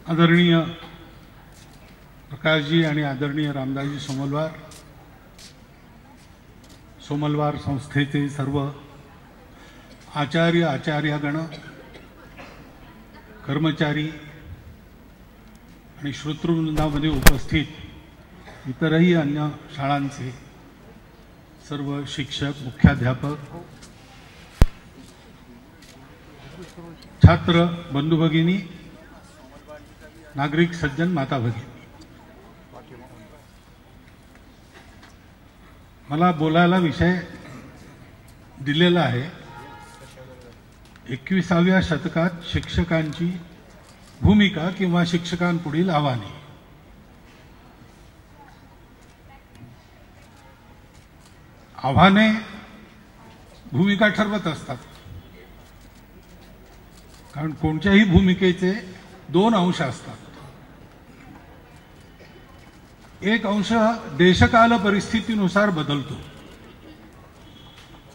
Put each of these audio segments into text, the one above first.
आदरणीय प्रकाशजी आणि आदरणीय रामदासजी सोमलवार संस्थेचे सर्व आचार्यगण, कर्मचारी आणि श्रोतृवृंदामध्ये उपस्थित इतरही अन्य शाळांचे सर्व शिक्षक, मुख्याध्यापक, छात्र बंधू भगिनी, नागरिक सज्जन, माता भगिनी, मला बोलायला विषय दिलेला आहे 21व्या शतकात शिक्षकांची भूमिका किंवा शिक्षकांपुढील आव्हाने। आव्हाने भूमिका ठरवत असतात, कारण कोणत्याही भूमिकेचे दोन अंश असतात। एक अंश देशकाल परिस्थितीनुसार बदलतो,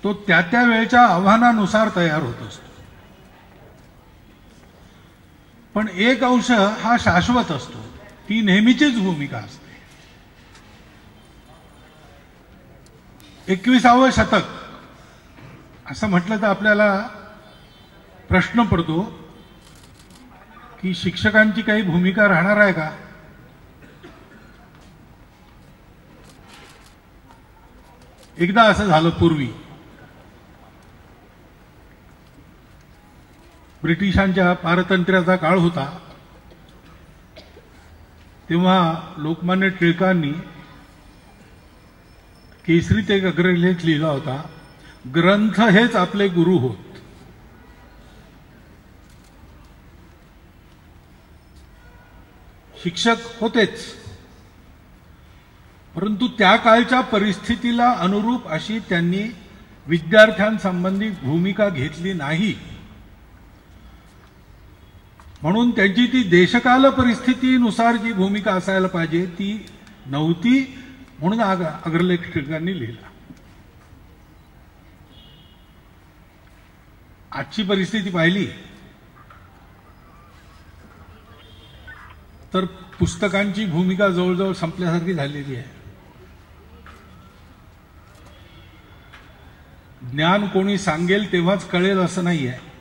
तो त्या वेळच्या आव्हानानुसार तयार होत असतो, पण एक अंश हा शाश्वत असतो, ती नेहमीचीच भूमिका असते। 21वं शतक असं म्हटलं तर आपल्याला प्रश्न पडतो की शिक्षकांची काही भूमिका राहणार आहे का? एकदा असं झालं, पूर्वी ब्रिटिशांच्या पारतंत्र्याचा काळ होता, तेव्हा लोकमान्य टिळकांनी केसरी ते अग्रलेख लिहिला होता, ग्रंथ हेच आपले गुरु होत। शिक्षक होतेच, परंतु त्या काळच्या परिस्थितीला अनुरूप अशी त्यांनी विद्यार्थ्यांसंबंधी भूमिका घेतली नाही, म्हणून त्यांची ती देशकाल परिस्थितीनुसार जी भूमिका असायला पाहिजे ती नव्हती, म्हणून अग्रलेख टिळकांनी लिहिला। आजची परिस्थिती पाहिली तर पुस्तकांची भूमिका जवळजवळ संपल्यासारखी झालेली आहे। ज्ञान कोणी सांगेल तेव्हाच कळेल असं नाही आहे।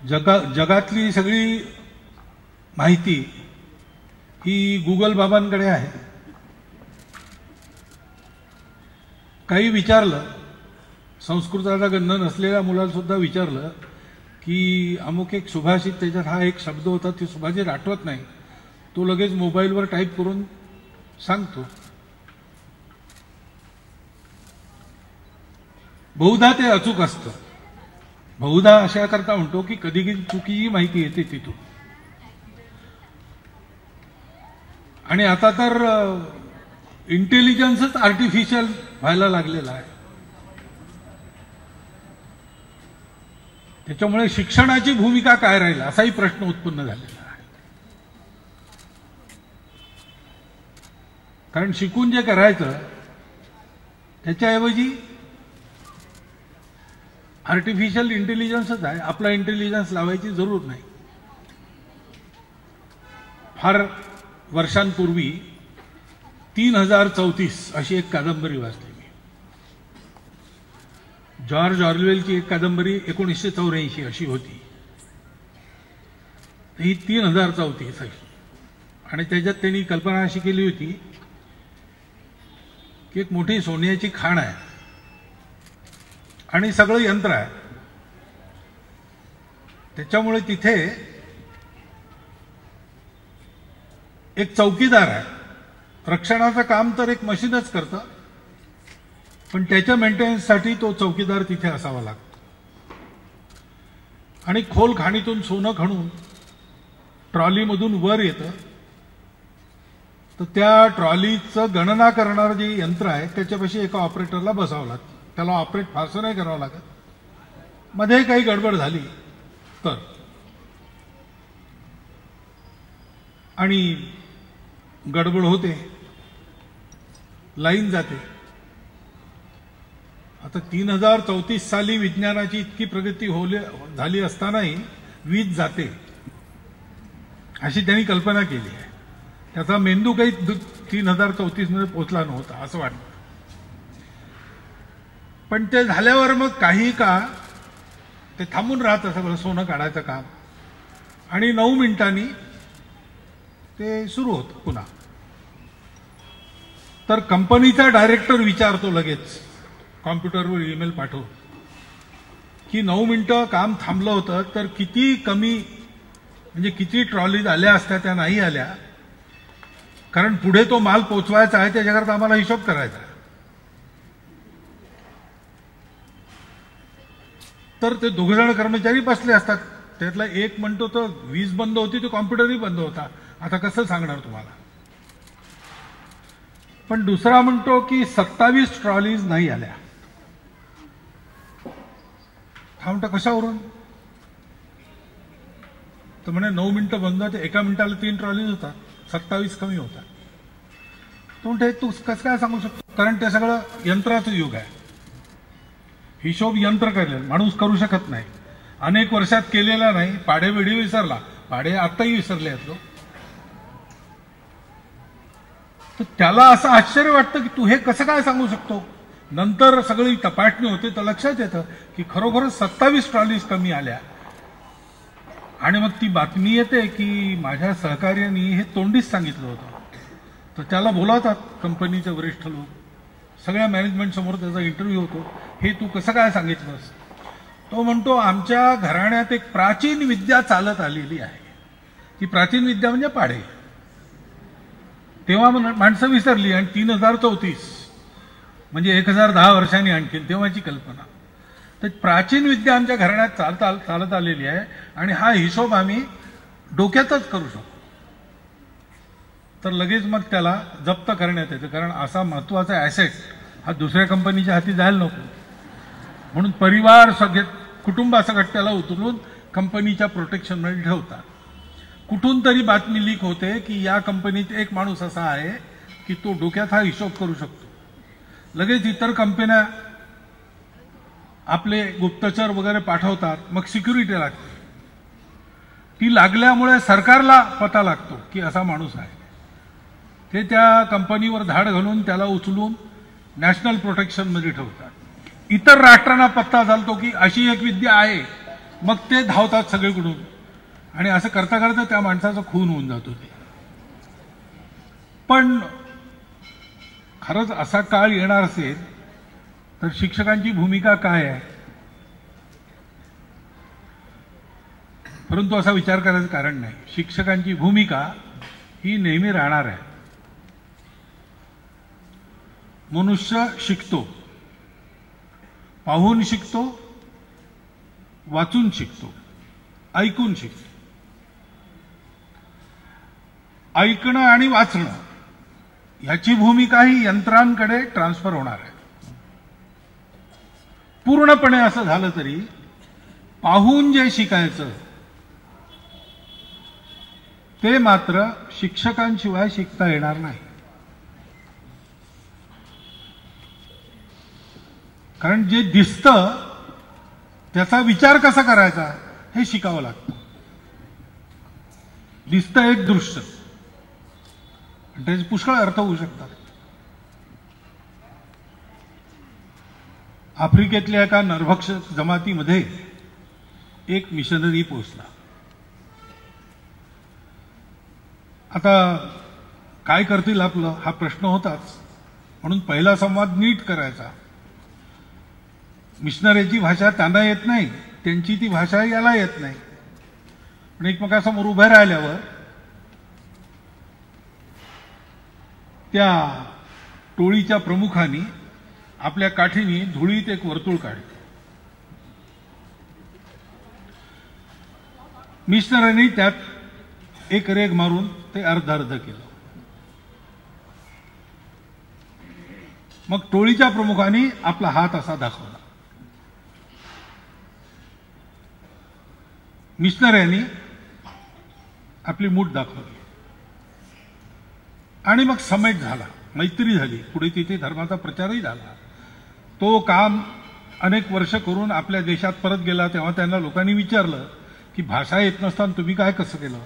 जगातली सगळी माहिती ही गुगल बाबांकडे आहे। काही विचारलं, संस्कृताचा गंध नसलेल्या मुलाला सुद्धा विचारलं की अमुक एक सुभाषित, त्याच्यात हा एक शब्द होता, ते सुभाषित आठवत नाही, तो लगेच मोबाईलवर टाईप करून सांगतो। बहुधा ते अचूक असतं, बहुधा अशा करता म्हणतो की कधी कधी चुकीची माहिती येते तिथून। आणि आता तर इंटेलिजन्सच आर्टिफिशियल व्हायला लागलेला आहे, त्याच्यामुळे शिक्षणाची भूमिका काय राहील असाही प्रश्न उत्पन्न झालेला आहे। कारण शिकून जे करायचं त्याच्याऐवजी आर्टिफिशियल इंटेलिजन्सच आहे, आपला इंटेलिजन्स लावायची जरूर नाही। फार वर्षांपूर्वी 3034 अशी एक कादंबरी वाचली मी। जॉर्ज ऑर्वेलची एक कादंबरी 1984 अशी होती, ही 3034 अशी, आणि त्याच्यात त्यांनी कल्पना अशी केली होती की एक मोठी सोन्याची खाण आहे आणि सगळं यंत्र आहे, त्याच्यामुळे तिथे एक चौकीदार आहे, रक्षणाचं काम तर एक मशीनच करतं, पण त्याच्या मेंटेनन्ससाठी तो चौकीदार तिथे असावा लागतो। आणि खोल खाणीतून सोनं खणून ट्रॉलीमधून वर येतं, तर त्या ट्रॉलीचं गणना करणारं जे यंत्र आहे त्याच्यापाशी एका ऑपरेटरला बसावं लागतं, त्याला ऑपरेट फारसं नाही करावं लागत। मध्ये काही गडबड झाली तर, आणि गडबड होते, लाईन जाते। आता 3034 साली विज्ञानाची इतकी प्रगती झाली असतानाही वीज जाते अशी त्यांनी कल्पना केली आहे. त्याचा मेंदू काही 3034 मध्ये पोहोचला नव्हता असं वाटतं. पण ते झाल्यावर मग काही काळ ते थांबून राहतं सगळं सोनं काढायचं काम, आणि 9 मिनिटांनी ते सुरू होतं पुन्हा. तर कंपनीचा डायरेक्टर विचारतो लगेच कॉम्प्युटरवर ईमेल पाठवून की 9 मिनिटं काम थांबलं होतं तर किती कमी, म्हणजे किती ट्रॉलीज आल्या असत्या त्या नाही आल्या, कारण पुढे तो माल पोचवायचा आहे त्याच्याकरता आम्हाला हिशोब करायचा आहे. तर ते 2 जण कर्मचारी बसले असतात. त्यातला एक म्हणतो तर वीज बंद होती, तो कॉम्प्युटरही बंद होता, आता कसं सांगणार तुम्हाला. पण दुसरा म्हणतो की 27 ट्रॉलीज नाही आल्या. हा म्हणतो कशावरून, तर म्हणे 9 मिनिटं बंद होते, 1 मिनिटाला 3 ट्रॉलीज होतात, 27 कमी होतात. तो म्हणते तू कसं काय सांगू शकतो, कारण ते सगळं यंत्राचं युग आहे. हिशोब यंत्र करेल, माणूस करू शकत नाही. अनेक वर्षात केलेला नाही, पाढे वेळी विसरला, पाढे आताही विसरले आहेत लोक. तर त्याला असं आश्चर्य वाटतं की तू हे कसं काय सांगू शकतो. नंतर सगळी तपासणी होते तर लक्षात येतं की खरोखरच 27 ट्रॉलीज कमी आल्या. आणि मग ती बातमी येते की माझ्या सहकार्याने हे तोंडीच सांगितलं होतं. तर त्याला बोलावतात कंपनीचे वरिष्ठ लोक, सगळ्या मॅनेजमेंट समोर त्याचा इंटरव्ह्यू होतो. हे तू कसं काय सांगितलंस. तो म्हणतो आमच्या घराण्यात एक प्राचीन विद्या चालत आलेली आहे. ती प्राचीन विद्या म्हणजे पाढे. तेव्हा माणसं विसरली, आणि 3034 म्हणजे 1010 वर्षांनी आणखी तेव्हाची कल्पना. तर प्राचीन विद्या आमच्या घराण्यात चालत आलेली आहे, आणि हा हिशोब आम्ही डोक्यातच करू शकतो. तर लगेच मग त्याला जप्त करण्यात येतं, कारण असा महत्वाचा ॲसेट हा दुसऱ्या कंपनीच्या हाती जायला नको म्हणून परिवार सगळे कुटुंबासकट त्याला उचलून कंपनीच्या प्रोटेक्शनमध्ये ठेवतात. कुठून तरी बातमी लीक होते की या कंपनीत एक माणूस असा आहे की तो डोक्यात हा हिशोब करू शकतो. लगेच इतर कंपन्या आपले गुप्तचर वगैरे पाठवतात, मग सिक्युरिटी लागते. ती लागल्यामुळे सरकारला पता लागतो की असा माणूस आहे. ते त्या कंपनीवर धाड घालून त्याला उचलून नॅशनल प्रोटेक्शनमध्ये ठेवतात. इतर राष्ट्रांना पत्ता चालतो की अशी एक विद्या आहे, मग ते धावतात सगळीकडून, आणि असं करता करता त्या माणसाचा खून होऊन जातो. ते पण खरंच असा काळ येणार असेल तर शिक्षकांची भूमिका काय आहे. परंतु असा विचार करायचं कारण नाही. शिक्षकांची भूमिका ही नेहमी राहणार आहे. मनुष्य शिकतो, पाहून शिकतो, वाचून शिकतो, ऐकून शिकतो. ऐकणं आणि वाचणं ह्याची भूमिका ही यंत्रांकडे ट्रान्सफर होणार आहे. पूर्णपणे असं झालं तरी पाहून जे शिकायचं ते मात्र शिक्षकांशिवाय शिकता येणार नाही. कारण जे दिसतं त्याचा विचार कसा करायचा हे शिकावं लागतं. दिसतं एक दृश्य, त्याचे पुष्कळ अर्थ होऊ शकतात. आफ्रिकेतल्या एका नरभक्षक जमातीमध्ये एक मिशनरी पोहोचला. आता काय करतील आपलं हा प्रश्न होताच, म्हणून पहिला संवाद नीट करायचा. मिशनरीची भाषा त्यांना येत नाही, त्यांची ती भाषा याला येत नाही. पण एकमेकांसमोर उभे राहिल्यावर त्या टोळीच्या प्रमुखांनी आपल्या काठीने धुळीत एक वर्तुळ काढले. मिशनरीने त्यात एक रेघ मारून ते अर्ध अर्ध केलं. मग टोळीच्या प्रमुखांनी आपला हात असा दाखवला. मिशनऱ्यांनी आपली मूठ दाखवली, आणि मग समेट झाला, मैत्री झाली. पुढे तिथे धर्माचा प्रचारही झाला. तो काम अनेक वर्ष करून आपल्या देशात परत गेला. तेव्हा त्यांना लोकांनी विचारलं की भाषा येत नसताना तुम्ही काय कसं केलं.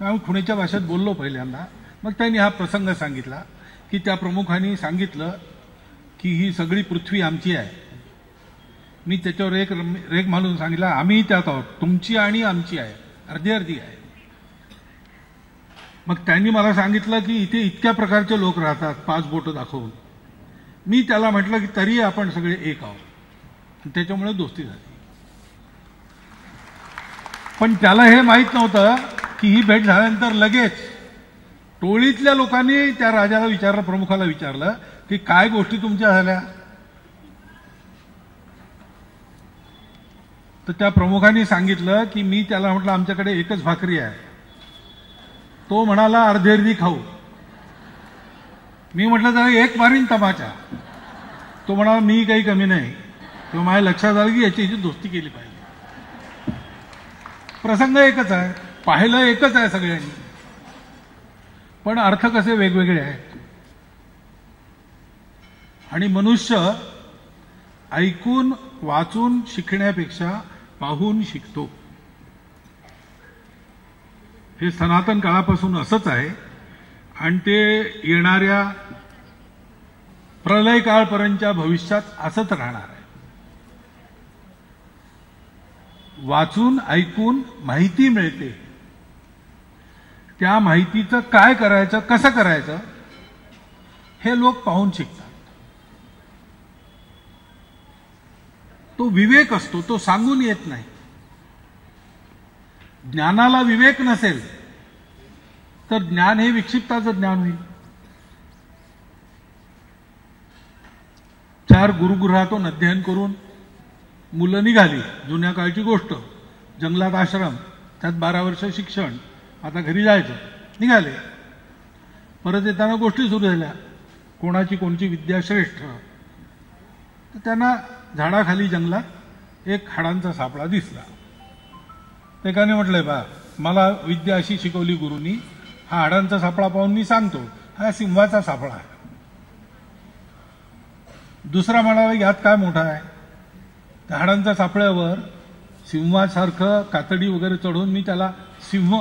आम्ही खुणेच्या भाषेत बोललो पहिल्यांदा. मग त्यांनी हा प्रसंग सांगितला की त्या प्रमुखांनी सांगितलं की ही सगळी पृथ्वी आमची आहे. मी त्याच्यावर एक रेग घालून सांगितलं आम्ही त्यात आहोत, तुमची आणि आमची आहे, अर्धी अर्धी आहे. मग त्यांनी मला सांगितलं की इथे इतक्या प्रकारचे लोक राहतात, 5 बोटं दाखवून. मी त्याला म्हटलं की तरी आपण सगळे एक आहोत. त्याच्यामुळे दोस्ती झाली. पण त्याला हे माहीत नव्हतं की ही भेट झाल्यानंतर लगेच टोळीतल्या लोकांनी त्या राजाला विचारलं, प्रमुखाला विचारलं की काय गोष्टी तुमच्या झाल्या. तर त्या प्रमुखांनी सांगितलं की मी त्याला म्हटलं आमच्याकडे एकच भाकरी आहे. तो म्हणाला अर्धी अर्धी खाऊ. मी म्हटलं जरा एक मारीन तमाचा. तो म्हणाला मी काही कमी नाही. तेव्हा माझ्या लक्षात आलं की याची दोस्ती केली पाहिजे. प्रसंग एकच आहे, पाहिलं एकच आहे सगळ्यांनी, पण अर्थ कसे वेगवेगळे आहेत. आणि मनुष्य ऐकून वाचून शिकण्यापेक्षा पाहून शिकतो. हे सनातन काळापासून असंच आहे आणि ते येणाऱ्या प्रलय काळपर्यंतच्या भविष्यात असंच राहणार आहे. वाचून ऐकून माहिती मिळते, त्या माहितीचं काय करायचं, कसं करायचं हे लोक पाहून शिकतात. तो विवेक असतो, तो सांगून येत नाही. ज्ञानाला विवेक नसेल तर ज्ञान हे विक्षिप्ताचं ज्ञान होईल. 4 गुरुगृहातून अध्ययन करून मुलं निघाली. जुन्या काळची गोष्ट, जंगलात आश्रम, त्यात 12 वर्ष शिक्षण, आता घरी जायचं. निघाले. परत येताना गोष्टी सुरू झाल्या, कोणाची कोणची विद्या श्रेष्ठ. तर त्यांना झाडाखाली जंगलात एक हाडांचा सापळा दिसला. एकाने म्हटलंय बा मला विद्या अशी शिकवली गुरुनी, हा हाडांचा सापळा पाहून मी सांगतो हा सिंहाचा सापळा आहे. दुसरा म्हणाला यात काय मोठा आहे. त्या हाडांच्या सापळ्यावर सिंहासारखं कातडी वगैरे चढवून मी त्याला सिंह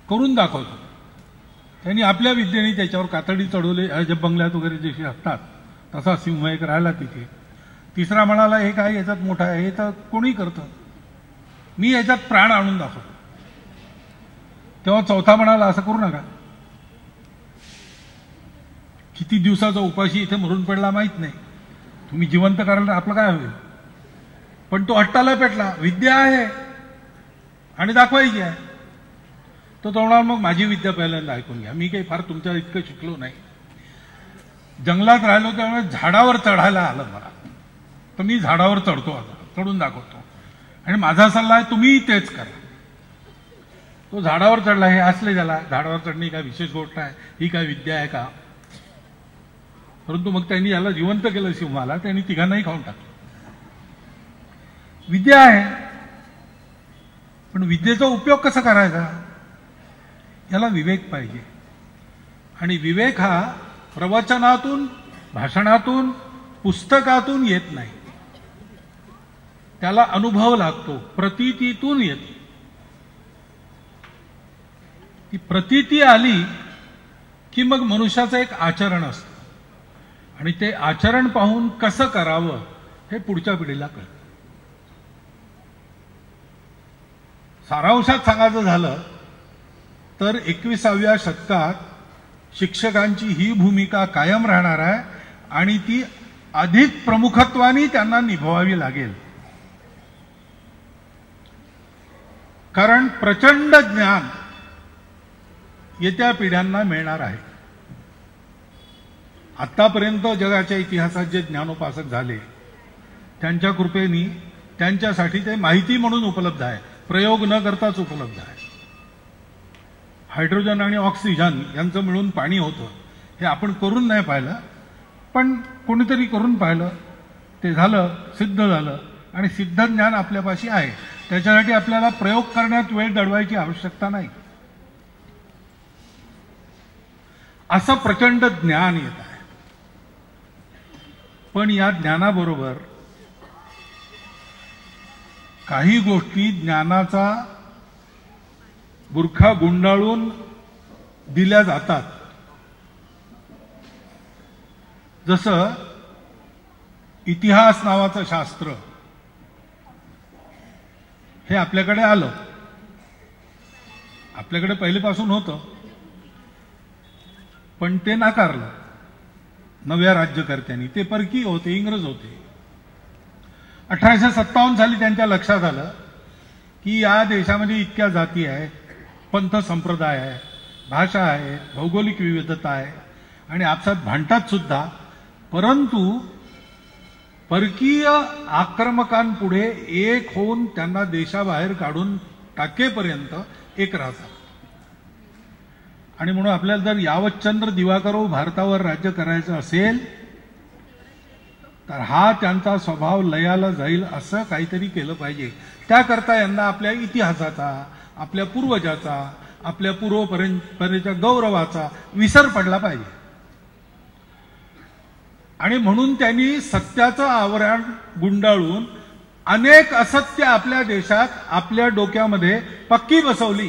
करून दाखवतो. त्यांनी आपल्या विद्येने त्याच्यावर कातडी चढवले. जे बंगल्यात वगैरे जसे असतात तसा सिंह एक राहिला तिथे. तिसरा म्हणाला हे काय याच्यात मोठा आहे, हे तर कोणी करतं, मी याच्यात प्राण आणून दाखवतो. तेव्हा चौथा म्हणाला असं करू नका, किती दिवसाचा उपाशी इथे मरून पडला माहित नाही, तुम्ही जिवंत करायला आपलं काय होईल. पण तो हट्टाला पेटला, विद्या आहे आणि दाखवायची आहे. तो म्हणाला मग माझी विद्या पहिल्यांदा ऐकून घ्या, मी काही फार तुमच्या इतकं शिकलो नाही. जंगलात राहिलो त्यामुळे झाडावर चढायला आलं मला, तर मी झाडावर चढतो, आता चढून दाखवतो. आणि माझा सल्ला आहे तुम्ही तेच करा. तो झाडावर चढला. हे हसले झाला, झाडावर चढणे काय विशेष गोष्ट आहे, ही काय विद्या आहे का. परंतु मग त्यांनी याला जिवंत केलं सिंहाला, त्यांनी तिघांनाही खाऊन टाकलं. विद्या आहे, पण विद्येचा उपयोग कसा करायचा याला विवेक पाहिजे. आणि विवेक हा प्रवचनातून, भाषणातून, पुस्तकातून येत नाही, त्याला अनुभव लागतो, प्रतीतीतून येतो. ती प्रतीती आली की मग मनुष्याचं एक आचरण असतं आणि ते आचरण पाहून कसं करावं हे पुढच्या पिढीला कळतं. सारांशात सांगायचं झालं तर 21व्या शतकात शिक्षकांची ही भूमिका कायम राहणार आहे आणि ती अधिक प्रमुखत्वाने त्यांना निभवावी लागेल. कारण प्रचंड ज्ञान येत्या पिढ्यांना मिळणार आहे. आतापर्यंत जगाच्या इतिहासात जे ज्ञानोपासक झाले त्यांच्या कृपेने त्यांच्यासाठी ते माहिती म्हणून उपलब्ध आहे, प्रयोग न करताच उपलब्ध आहे. हायड्रोजन आणि ऑक्सिजन यांचं मिळून पाणी होतं, हे आपण करून नाही पाहिलं, पण कोणीतरी करून पाहिलं, ते झालं, सिद्ध झालं आणि सिद्ध ज्ञान आपल्यापाशी आहे. त्याच्यासाठी आपल्याला प्रयोग करण्यात वेळ दडवायची आवश्यकता नाही. असं प्रचंड ज्ञान येत आहे. पण या ज्ञानाबरोबर काही गोष्टी ज्ञानाचा बुरखा गुंडाळून दिल्या जातात. जसं इतिहास नावाचं शास्त्र हे आपल्याकडे आलं, आपल्याकडे पहिलेपासून होतं, पण ते नाकारलं नव्या राज्यकर्त्यांनी. ते परकीय होते, इंग्रज होते. 1857 साली त्यांच्या लक्षात आलं की या देशामध्ये इतक्या जाती आहेत, पंथ संप्रदाय आहे, भाषा आहे, भौगोलिक विविधता आहे आणि आपसात भांडतात सुद्धा, परंतु परकीय आक्रमकांपुढे एक होऊन त्यांना देशाबाहेर काढून टाकेपर्यंत एक राहतात. आणि म्हणून आपल्याला जर यावतचंद्र दिवाकरो भारतावर राज्य करायचं असेल तर हा त्यांचा स्वभाव लयाला जाईल असं काहीतरी केलं पाहिजे. त्याकरता यांना आपल्या इतिहासाचा, आपल्या पूर्वजाचा, आपल्या पूर्वपरंपरेच्या गौरवाचा विसर पडला पाहिजे. आणि म्हणून त्यांनी सत्याचं आवरण गुंडाळून अनेक असत्य आपल्या देशात आपल्या डोक्यामध्ये पक्की बसवली.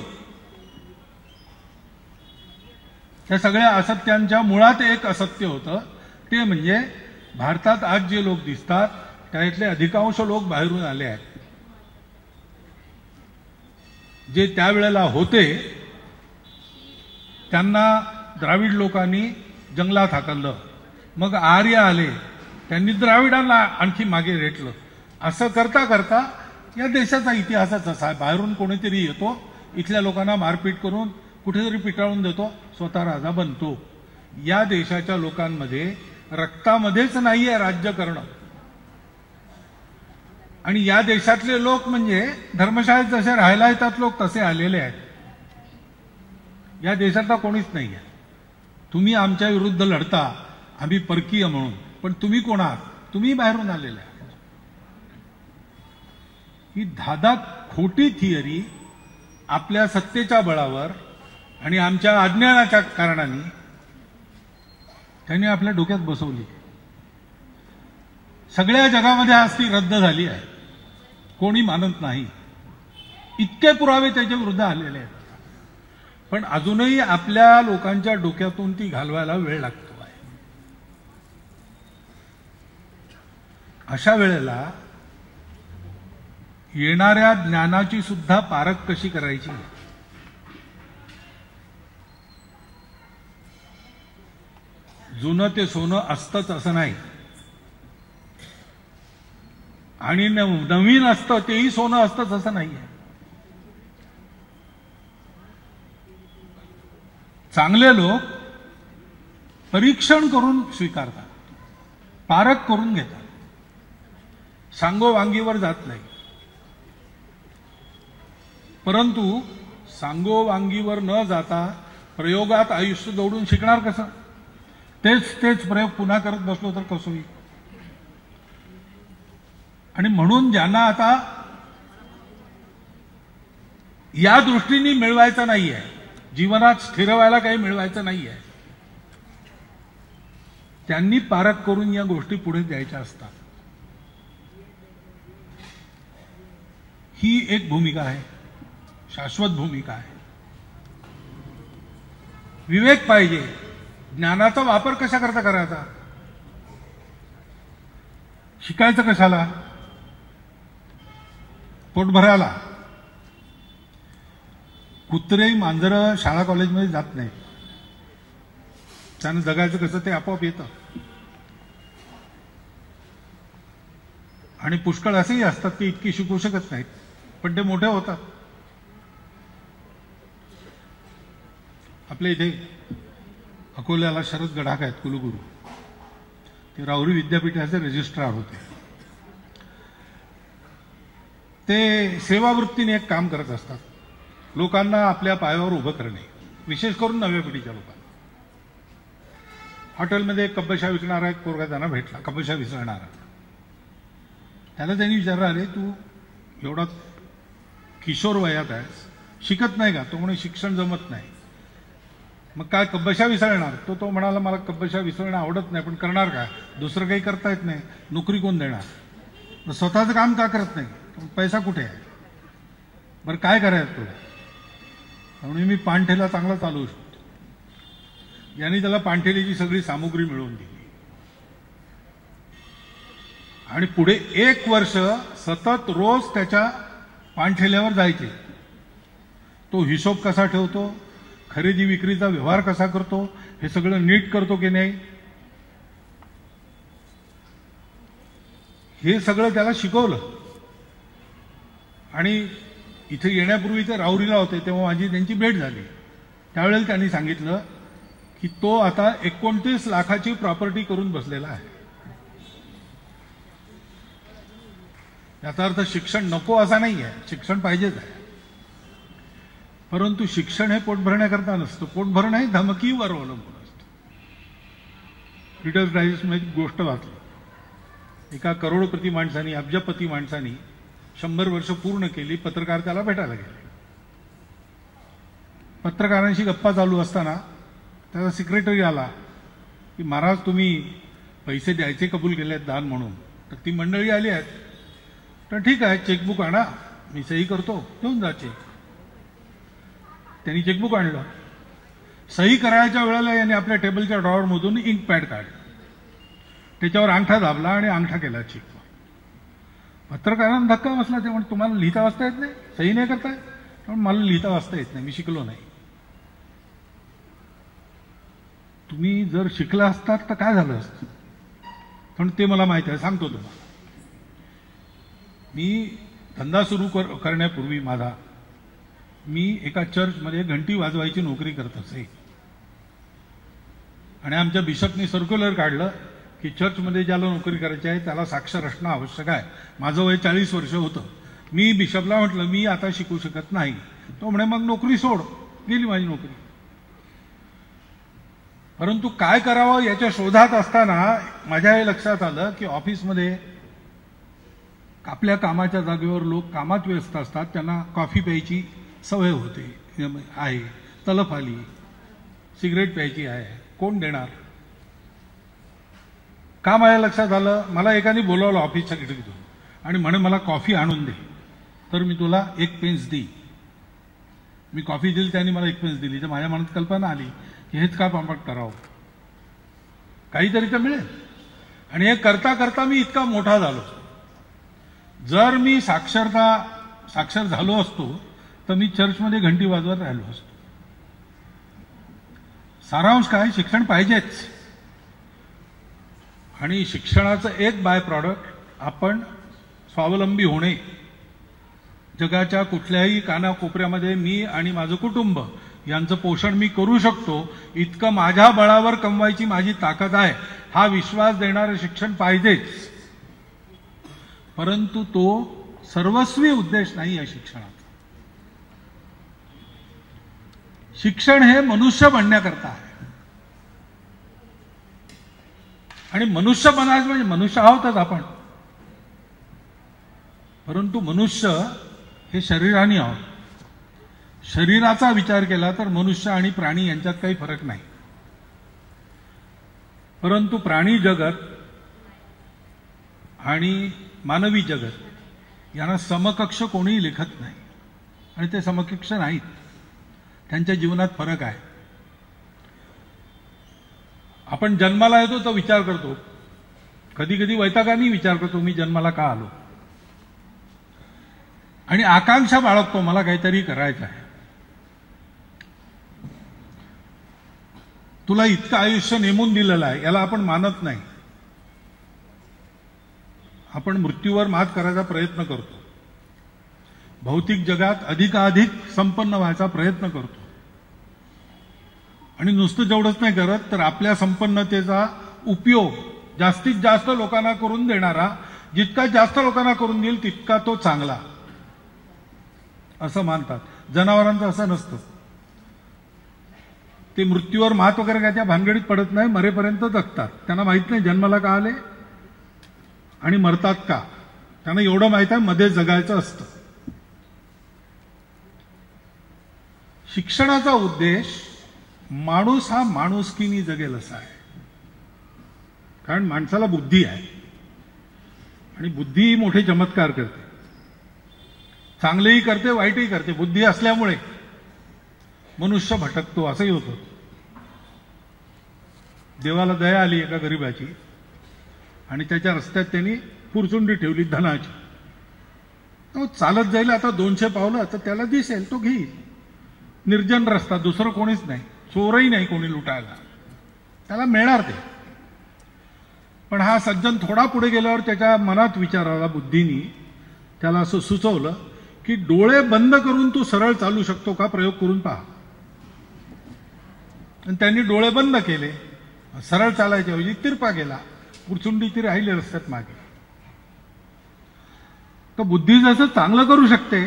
त्या सगळ्या असत्यांच्या मुळात एक असत्य होतं, ते म्हणजे भारतात आज जे लोक दिसतात त्यातले अधिकांश लोक बाहेरून आले आहेत. जे त्यावेळेला होते त्यांना द्राविड लोकांनी जंगलात हाकललं, मग आर्य आले, त्यांनी द्राविडांना आणखी मागे रेटलं. असं करता करता या देशाचा इतिहासच असा आहे. बाहेरून कोणीतरी येतो, इथल्या लोकांना मारपीट करून कुठेतरी पिटाळून देतो, स्वतः राजा बनतो. या देशाच्या लोकांमध्ये रक्तामध्येच नाहीये राज्य करणं. आणि या देशातले लोक म्हणजे धर्मशाळेत जसे राहायला येतात लोक तसे आलेले आहेत. या देशातला कोणीच नाही आहे. तुम्ही आमच्या विरुद्ध लढता, आम्ही परकीय म्हणून, पण तुम्ही कोण आहात? तुम्ही बाहेरून आलेले आहात. ही धादा खोटी थिअरी आपल्या सत्तेच्या बळावर आणि आमच्या अज्ञानाच्या कारणाने त्यांनी आपल्या डोक्यात बसवली. सगळ्या जगामध्ये आज ती रद्द झाली आहे, कोणी मानत नाही. इतके पुरावे त्याच्या विरुद्ध आलेले आहेत, पण अजूनही आपल्या लोकांच्या डोक्यातून ती घालवायला वेळ लागतो आहे. अशा वेळेला येणाऱ्या ज्ञानाची सुद्धा पारख कशी करायची? जुनं ते सोनं असतंच असं नाही, आणि नवीन असतं तेही सोनं असतंच असं नाहीये. चांगले लोक परीक्षण करून स्वीकारतात, पारख करून घेतात, सांगोवांगीवर जात नाही. परंतु सांगोवांगीवर न जाता प्रयोगात आयुष्य जोडून शिकणार कसं? तेच प्रयोग पुन्हा करत बसलो तर कसं होईल? आणि म्हणून ज्यांना आता या दृष्टीने मिळवायचं नाहीये, जीवनात स्थिर व्हायला काही मिळवायचं नाहीये, त्यांनी पारख करून या गोष्टी पुढे द्यायच्या असतात. ही एक भूमिका आहे, शाश्वत भूमिका आहे. विवेक पाहिजे. ज्ञानाचा वापर कशा करता करायचा? शिकायचं कशाला? पोट भरायला. कुत्रे मांजरं शाळा कॉलेजमध्ये जात नाहीत, त्यानं जगायचं कसं ते आपोआप येतं. आणि पुष्कळ असेही असतात की इतकी शिकू शकत नाहीत, पण ते मोठे होतात. आपल्या इथे अकोल्याला शरद गडाख आहेत कुलगुरू, ते राहुरी विद्यापीठाचे रजिस्ट्रार होते. ते सेवावृत्तीने एक काम करत असतात, लोकांना आपल्या पायावर उभं करणे, विशेष करून नव्या पिढीच्या लोकांना. हॉटेलमध्ये एक कब्बशा विकणारा एक पोरगा त्यांना भेटला, कब्बशा विसरणारा. त्याला त्यांनी विचारलं, अरे तू एवढा किशोर वयात आहेस, शिकत नाही का? तो म्हणे शिक्षण जमत नाही. मग काय कब्बशा विसरणार? तो म्हणाला, मला कब्बशा विसरणं आवडत नाही, पण करणार काय? दुसरं काही करता येत नाही, नोकरी कोण देणार? स्वतःचं काम का करत नाही? पैसा कुठे आहे? बरं काय करायचं तुला? त्यामुळे मी पाणठेला चांगला चालवू शकतो. यांनी त्याला पाणठेलीची सगळी सामुग्री मिळवून दिली आणि पुढे 1 वर्ष सतत रोज त्याच्या पाणठेल्यावर जायचे. तो हिशोब कसा ठेवतो, खरेदी विक्रीचा व्यवहार कसा करतो, हे सगळं नीट करतो की नाही, हे सगळं त्याला शिकवलं. आणि इथे येण्यापूर्वी ते राहुरीला होते, तेव्हा माझी त्यांची भेट झाली. त्यावेळेला त्यांनी सांगितलं की तो आता 29 लाखाची प्रॉपर्टी करून बसलेला आहे. याचा अर्थ शिक्षण नको असा नाही आहे, शिक्षण पाहिजेच आहे. परंतु शिक्षण हे पोट भरण्याकरता नसतं. पोट भरणं हे धमकीवर अवलंबून असतं. रीडर्स डायजेस्टमध्ये गोष्ट वाचली. एका करोडपती माणसानी, अब्जपती माणसानी 100 वर्ष पूर्ण केली. पत्रकार त्याला भेटायला गेले. पत्रकारांशी गप्पा चालू असताना त्याचा सेक्रेटरी आला की महाराज तुम्ही पैसे द्यायचे कबूल केले आहेत दान म्हणून. तर ती मंडळी आली आहेत. तर ठीक आहे, चेकबुक आणा, मी सही करतो, घेऊन जा चेक. त्यांनी चेकबुक आणलं. सही करायच्या वेळेला यांनी आपल्या टेबलच्या ड्रॉवरमधून इंक पॅड काढलं. त्याच्यावर अंगठा दाबला आणि अंगठा केला चेकवर. पत्रकारांना धक्का बसला. ते म्हणजे तुम्हाला लिहिता वाचता येत नाही, सही नाही करताय. पण मला लिहिता वाचता येत नाही, मी शिकलो नाही. तुम्ही जर शिकला असतात तर काय झालं असतं, पण ते मला माहिती आहे, सांगतो तुम्हाला. मी धंदा सुरू करण्यापूर्वी मी एका चर्चमध्ये घंटी वाजवायची नोकरी करत असे. आणि आमच्या बिशपने सर्क्युलर काढलं की चर्चमध्ये ज्याला नोकरी करायची आहे त्याला साक्षर असणं आवश्यक आहे. माझं वय 40 वर्ष होतं. मी बिशपला म्हटलं मी आता शिकू शकत नाही. तो म्हणे मग नोकरी सोड. गेली माझी नोकरी. परंतु काय करावं याच्या शोधात असताना माझ्या हे लक्षात आलं की ऑफिसमध्ये आपल्या कामाच्या जागेवर लोक कामात व्यस्त असतात. त्यांना कॉफी प्यायची सवय होते आहे, तलफ आली, सिगरेट प्यायची आहे, कोण देणार. का माझ्या लक्षात आलं, मला एकाने बोलावलं ऑफिसच्या खिडकीतून आणि म्हणे मला कॉफी आणून दे तर मी तुला 1 पेन्स देईन. मी कॉफी दिली, त्यांनी मला 1 पेन्स दिली. तर माझ्या मनात कल्पना आली की हेच का पांपट करावं, काहीतरी तर मिळेल. आणि हे करता करता मी इतका मोठा झालो. जर मी साक्षर झालो असतो तर मी चर्चमध्ये घंटी वाजवत राहिलो असतो. सारांश काय, शिक्षण पाहिजेच. आणि शिक्षणाचं एक बाय प्रॉडक्ट आपण स्वावलंबी होणे. जगाच्या कुठल्याही कानाकोपऱ्यामध्ये मी आणि माझं कुटुंब यांचं पोषण मी करू शकतो, इतकं माझ्या बळावर कमवायची माझी ताकद आहे, हा विश्वास देणारं शिक्षण पाहिजेच. परंतु तो सर्वस्वी उद्देश नाही आहे शिक्षणाचा. शिक्षण हे मनुष्य बनण्याकरता आहे. आणि मनुष्य बनायचं म्हणजे मनुष्य आहोतच आपण. परंतु मनुष्य हे शरीराने आहोत. शरीराचा विचार केला तर मनुष्य आणि प्राणी यांच्यात काही फरक नाही. परंतु प्राणी जगत आणि मानवी जगत यांना समकक्ष कोणीही लिखत नाही. आणि ते समकक्ष नाहीत. त्यांच्या जीवनात फरक आहे. आपण जन्माला येतो तर विचार करतो, कधी कधी वैतागाने विचार करतो मी जन्माला का आलो. आणि आकांक्षा बाळगतो मला काहीतरी करायचं आहे. तुला इतकं आयुष्य नेमून दिलेलं आहे याला आपण मानत नाही. आपण मृत्यूवर मात करायचा प्रयत्न करतो. भौतिक जगात अधिकाधिक संपन्न व्हायचा प्रयत्न करतो. आणि नुसतं जेवढंच नाही करत तर आपल्या संपन्नतेचा उपयोग जास्तीत जास्त लोकांना करून देणारा, जितका जास्त लोकांना करून देईल तितका तो चांगला असं मानतात. जनावरांचं असं नसतं. ते मृत्यूवर मात वगैरे काय त्या भानगडीत पडत नाही, मरेपर्यंत जगतात. त्यांना माहित नाही जन्माला का आले आणि मरतात का. त्यांना एवढं माहित आहे मध्ये जगायचं असतं. शिक्षणाचा उद्देश माणूस हा माणुसकीने जगेल असा आहे. कारण माणसाला बुद्धी आहे आणि बुद्धी ही मोठे चमत्कार करते. चांगलेही करते, वाईटही करते. बुद्धी असल्यामुळे मनुष्य भटकतो असंही होतं. देवाला दया आली एका गरीबाची आणि त्याच्या रस्त्यात त्यांनी पुरचुंडी ठेवली धनाची. तो चालत जाईल आता 200 पावलं तर त्याला दिसेल, तो घेईल. निर्जन रस्ता, दुसरं कोणीच नाही, चोरही नाही कोणी लुटायला, त्याला मिळणार ते. पण हा सज्जन थोडा पुढे गेल्यावर त्याच्या मनात विचार आला, बुद्धीनी त्याला असं सुचवलं की डोळे बंद करून तू सरळ चालू शकतो का, प्रयोग करून पहा. आणि त्यांनी डोळे बंद केले, सरळ चालायच्या ऐवजी तिरपा गेला, पुरचुंडी ती राहिली रस्त्यात मागे. तर बुद्धी जसं चांगलं करू शकते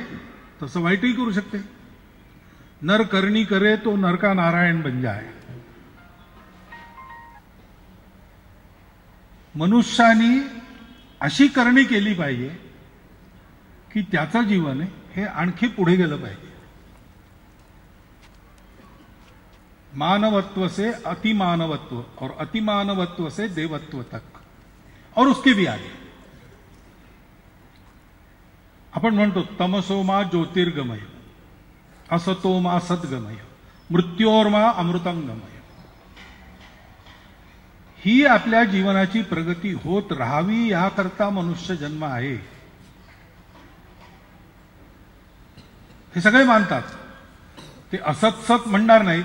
तसं वाईटही करू शकते. नर करणी करे तो नरका नारायण बन जाय. मनुष्यानी अशी करणी केली पाहिजे की त्याचं जीवन हे आणखी पुढे गेलं पाहिजे. मानवत्व से अतिमानवत्व और अतिमानवत्व से देवत्व तक और उसके भी आगे. आपण म्हणतो तमसोमा ज्योतिर्गमय, असतोमा सद्गमय, मृत्योर्मा अमृतम गमय. ही आपल्या जीवनाची प्रगती होत राहावी याकरता मनुष्य जन्म आहे. हे सगळे मानतात. ते असत सत म्हणणार नाहीत,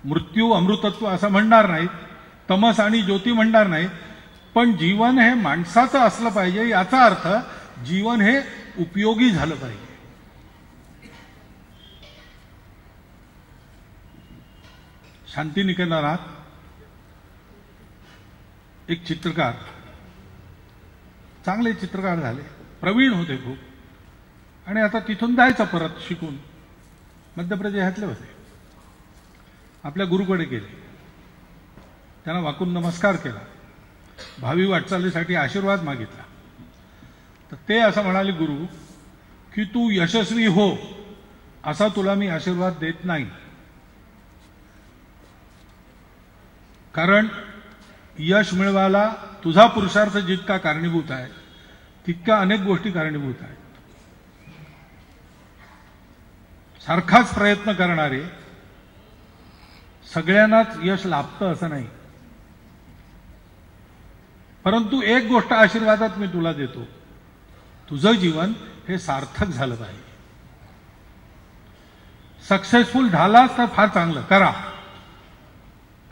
मृत्यू अमृतत्व असं म्हणणार नाहीत, तमस आणि ज्योती म्हणणार नाहीत. पण जीवन हे माणसाचं असलं पाहिजे, याचा अर्थ जीवन हे उपयोगी झालं पाहिजे. शांतिनिकेतनात एक चित्रकार, चांगले चित्रकार झाले, प्रवीण होते खूप, आणि आता तिथून जायचं परत शिकून. मध्य प्रदेशातले होते. आपल्या गुरुकडे गेले, त्यांना वाकून नमस्कार केला, भावी वाटचालीसाठी आशीर्वाद मागितला. तर ते असं म्हणाले, गुरु की तू यशस्वी हो असा तुला मी आशीर्वाद देत नाही, कारण यश मिळवायला तुझा पुरुषार्थ जितका कारणीभूत आहे तितक्या अनेक गोष्टी कारणीभूत आहेत. सारखाच प्रयत्न करणारे सगळ्यांनाच यश लाभतं असं नाही. परंतु एक गोष्ट आशीर्वादात मी तुला देतो, तुझं जीवन हे सार्थक झालं पाहिजे. सक्सेसफुल झालास तर फार चांगलं, करा.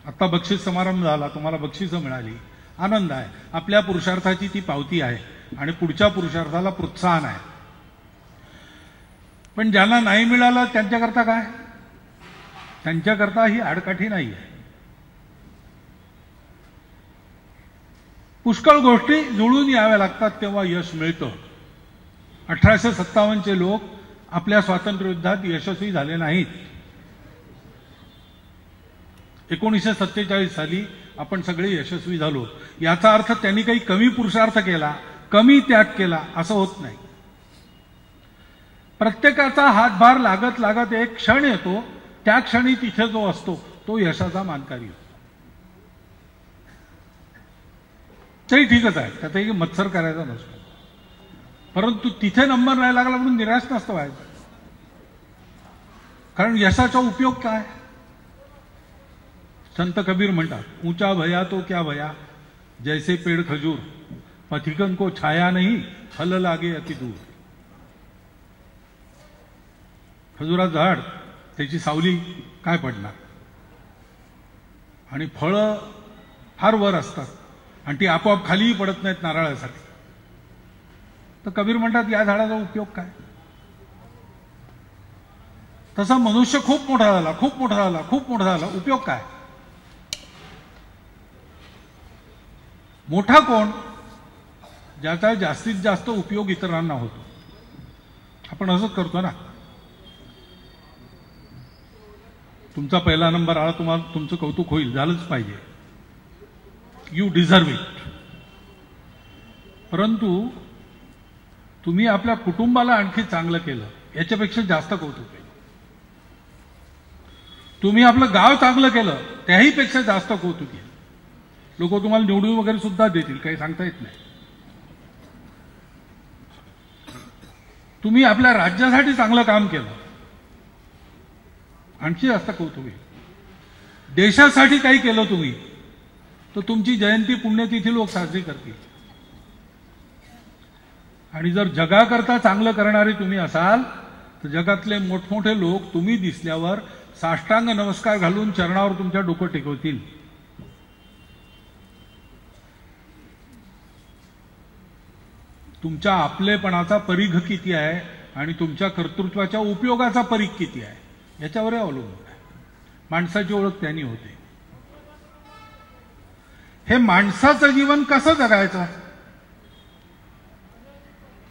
आता बक्षीस समारंभ झाला, तुम्हाला बक्षिसं मिळाली, आनंद आहे. आपल्या पुरुषार्थाची ती पावती आहे आणि पुढच्या पुरुषार्थाला प्रोत्साहन आहे. पण ज्यांना नाही मिळालं त्यांच्याकरता काय? त्यांच्याकरता ही आडकाठी नाही आहे. पुष्कळ गोष्टी जुळून याव्या लागतात तेव्हा यश मिळतं. 1857चे लोक आपल्या स्वातंत्र्ययुद्धात यशस्वी झाले नाहीत. 1947 साली आपण सगळे यशस्वी झालो. याचा अर्थ त्यांनी काही कमी पुरुषार्थ केला, कमी त्याग केला असं होत नाही. प्रत्येकाचा हातभार लागत लागत एक क्षण येतो, त्या क्षणी तिथे जो असतो तो यशाचा मानकरी होतो. तेही ठीकच आहे, त्यातही मत्सर करायचा नसतो. परंतु तिथे नंबर नाही लागला म्हणून निराश नसतं व्हायचं. कारण यशाचा उपयोग काय? संत कबीर म्हणतात, ऊंचा भया तो क्या भया, जैसे पेड़ खजूर, पथिकन को छाया नहीं, फल लागे अति दूर. खजुराचं झाड, त्याची सावली काय पडणार, आणि फळं फार वर असतात आणि ती आपोआप खालीही पडत नाहीत नारळासाठी. तर कबीर म्हणतात या झाडाचा उपयोग काय? तसा मनुष्य खूप मोठा झाला, खूप मोठा झाला, खूप मोठा झाला, उपयोग काय? मोठा कोण? ज्याचा जास्तीत जास्त उपयोग इतरांना होतो. आपण असंच करतो ना. तुमचा पहिला नंबर आला, तुम्हाला तुमचं कौतुक होईल, झालंच पाहिजे, यू डिझर्व इट. परंतु तुम्ही आपल्या कुटुंबाला आणखी चांगलं केलं याच्यापेक्षा जास्त कौतुक आहे. तुम्ही आपलं गाव चांगलं केलं त्याही पेक्षा जास्त कौतुक आहे. लोक तुम्हाला निवडून वगैरे सुद्धा देतील, काही सांगता येत नाही. तुम्ही आपल्या राज्यासाठी चांगलं काम केलं आणखी जास्त कौतुक आहे. देशासाठी काही केलं तुम्ही तर तुमची जयंती पुण्यतिथी लोक साजरी करतील. आणि जर जगाकरता चांगलं करणारे तुम्ही असाल तर जगातले मोठमोठे लोक तुम्ही दिसल्यावर साष्टांग नमस्कार घालून चरणावर तुमच्या डोकं टेकवतील. तुमच्या आपलेपणाचा परीघ किती आहे आणि तुमच्या कर्तृत्वाच्या उपयोगाचा परीघ किती आहे याच्यावर अवलंबून आहे. माणसाची ओळख त्यांनी होते. हे माणसाचं जीवन कसं जगायचं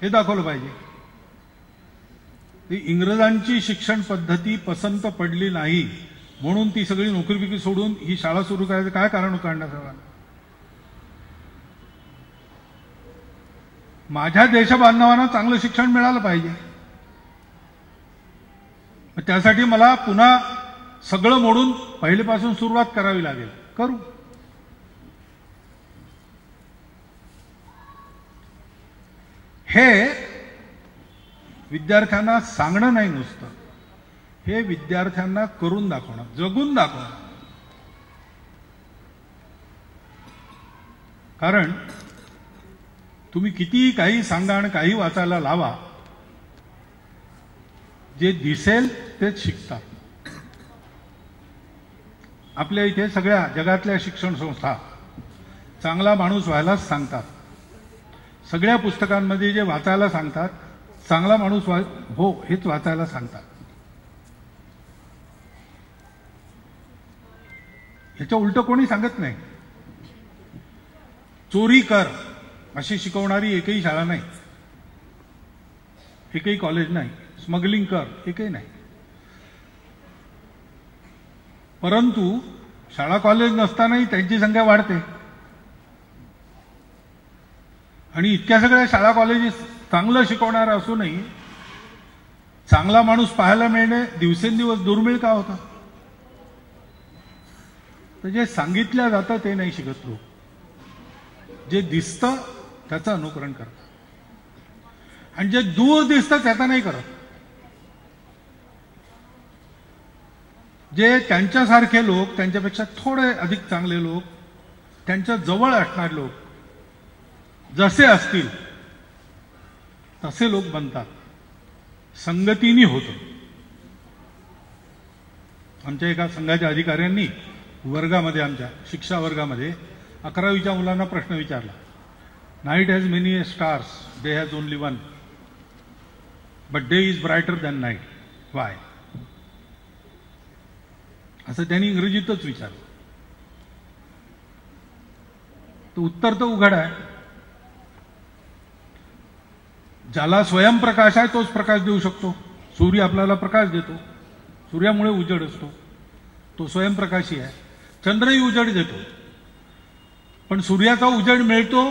हे दाखवलं पाहिजे. ती इंग्रजांची शिक्षण पद्धती पसंत पडली नाही म्हणून ती सगळी नोकरी सोडून ही शाळा सुरू करायचं काय कारण काढण्याचं. माझ्या देशबांधवांना चांगलं शिक्षण मिळालं पाहिजे. त्यासाठी मला पुन्हा सगळं मोडून पहिलेपासून सुरुवात करावी लागेल. करू. हे विद्यार्थ्यांना सांगणं नाही नुसतं, हे विद्यार्थ्यांना करून दाखवणं, जगून दाखवणं. कारण तुम्ही किती काही सांगा आणि काही वाचायला लावा, जे दिसेल तेच शिकतात. आपल्या इथे सगळ्या जगातल्या शिक्षण संस्था चांगला माणूस व्हायलाच सांगतात. सगळ्या पुस्तकांमध्ये जे वाचायला सांगतात चांगला माणूस हो हेच वाचायला सांगतात. याच्या उलट कोणी सांगत नाही. चोरी कर अशी शिकवणारी एकही शाळा नाही, एकही कॉलेज नाही. स्मगलिंग कर एकही नाही. परंतु शाळा कॉलेज नसतानाही त्यांची संख्या वाढते. आणि इतक्या सगळ्या शाळा कॉलेजेस चांगलं शिकवणार असूनही चांगला माणूस पाहायला मिळणे दिवसेंदिवस दुर्मिळ का होतं. तर जे सांगितलं जातं ते नाही शिकत लोक. जे दिसतं त्याचं अनुकरण करतात आणि जे दूर दिसतं त्याचं नाही करत. जे त्यांच्यासारखे लोक, त्यांच्यापेक्षा थोडे अधिक चांगले लोक, त्यांच्या जवळ असणारे लोक जसे असतील तसे लोक बनतात. संगतीनी होतं. आमच्या एका संघाच्या अधिकाऱ्यांनी वर्गामध्ये, आमच्या शिक्षा वर्गामध्ये 11वीच्या मुलांना प्रश्न विचारला. Night has many stars, day has only one, but day is brighter than night, Y? असं त्यांनी इंग्रजीतच विचारलं. तर उत्तर तर उघड आहे. ज्याला स्वयंप्रकाश आहे तोच प्रकाश देऊ शकतो. सूर्य आपल्याला प्रकाश देतो, सूर्यामुळे उजेड असतो, तो स्वयंप्रकाशी आहे. चंद्रही उजेड देतो, पण सूर्याचा उजेड मिळतो